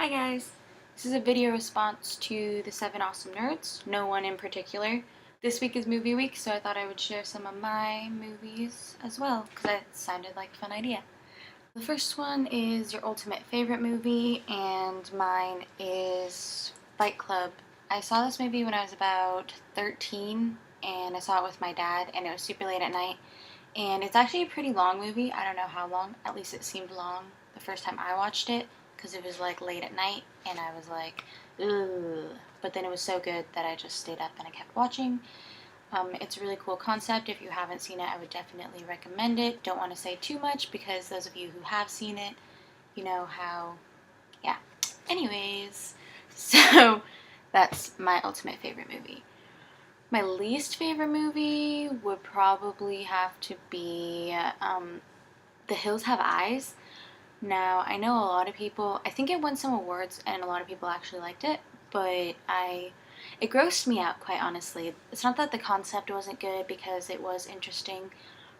Hi guys! This is a video response to the 7 Awesome Nerds, no one in particular. This week is movie week, so I thought I would share some of my movies as well, because it sounded like a fun idea. The first one is your ultimate favorite movie, and mine is Fight Club. I saw this movie when I was about 13, and I saw it with my dad, and it was super late at night. And it's actually a pretty long movie. I don't know how long, at least it seemed long the first time I watched it, because it was like late at night, and I was like, ugh. But then it was so good that I just stayed up and I kept watching. It's a really cool concept. If you haven't seen it, I would definitely recommend it. Don't want to say too much because those of you who have seen it, you know how, yeah. Anyways, so that's my ultimate favorite movie. My least favorite movie would probably have to be The Hills Have Eyes. Now, I know a lot of people, I think it won some awards and a lot of people actually liked it, but it grossed me out, quite honestly. It's not that the concept wasn't good because it was interesting,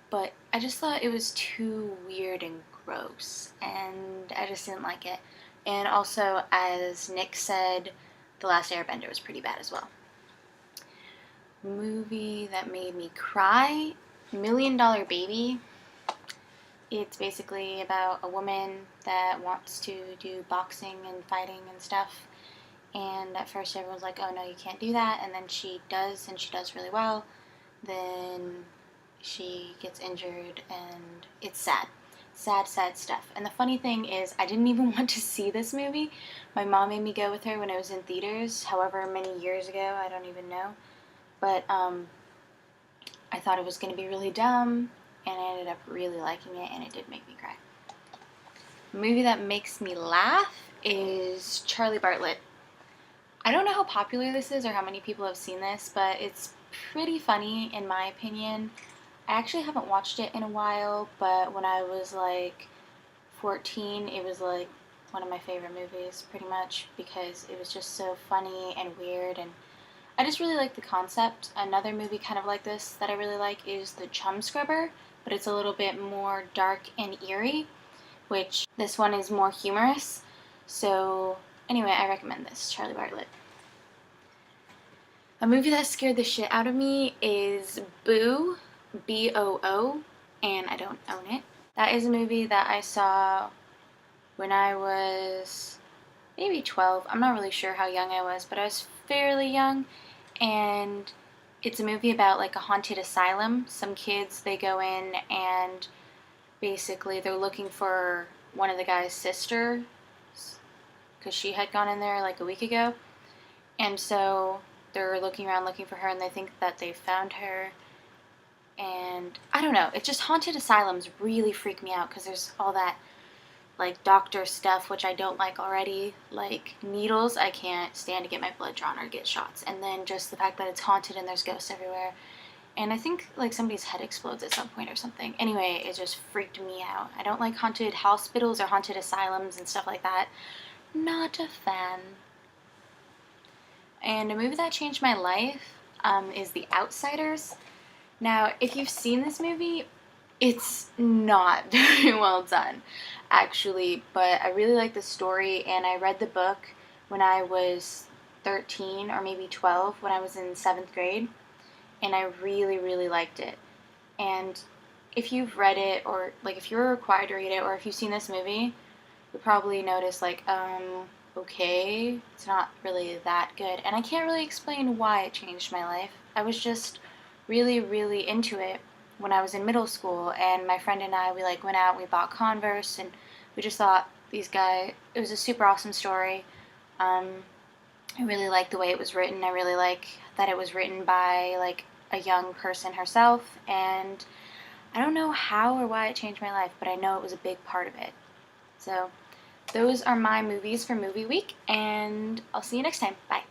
but I just thought it was too weird and gross, and I just didn't like it. And also, as Nick said, The Last Airbender was pretty bad as well. Movie that made me cry, Million Dollar Baby. It's basically about a woman that wants to do boxing and fighting and stuff. And at first everyone's like, oh no, you can't do that. And then she does, and she does really well. Then she gets injured, and it's sad. Sad, sad stuff. And the funny thing is, I didn't even want to see this movie. My mom made me go with her when it was in theaters, however many years ago, I don't even know. But I thought it was going to be really dumb, and I ended up really liking it, and it did make me cry. A movie that makes me laugh is Charlie Bartlett. I don't know how popular this is or how many people have seen this, but it's pretty funny in my opinion. I actually haven't watched it in a while, but when I was like 14, it was like one of my favorite movies pretty much because it was just so funny and weird, and I just really like the concept. Another movie kind of like this that I really like is The Chum Scrubber, but it's a little bit more dark and eerie, which this one is more humorous. So anyway, I recommend this, Charlie Bartlett. A movie that scared the shit out of me is Boo, B-O-O, and I don't own it. That is a movie that I saw when I was maybe 12. I'm not really sure how young I was, but I was fairly young. And it's a movie about like a haunted asylum. Some kids, they go in and basically they're looking for one of the guy's sisters because she had gone in there like a week ago. And so they're looking around looking for her, and they think that they found her. And I don't know, it's just haunted asylums really freak me out because there's all that like doctor stuff, which I don't like already, like needles. I can't stand to get my blood drawn or get shots. And then just the fact that it's haunted and there's ghosts everywhere. And I think like somebody's head explodes at some point or something. Anyway, it just freaked me out. I don't like haunted hospitals or haunted asylums and stuff like that. Not a fan. And a movie that changed my life is The Outsiders. Now, if you've seen this movie, it's not very well done, actually, but I really like the story, and I read the book when I was 13 or maybe 12, when I was in 7th grade, and I really, really liked it. And if you've read it, or like if you're required to read it, or if you've seen this movie, you'll probably notice like, okay, it's not really that good. And I can't really explain why it changed my life. I was just really, really into it when I was in middle school, and my friend and I, we like went out and we bought Converse, and we just thought it was a super awesome story. I really like the way it was written. I really like that it was written by like a young person herself, and I don't know how or why it changed my life, but I know it was a big part of it. So those are my movies for movie week, and I'll see you next time. Bye.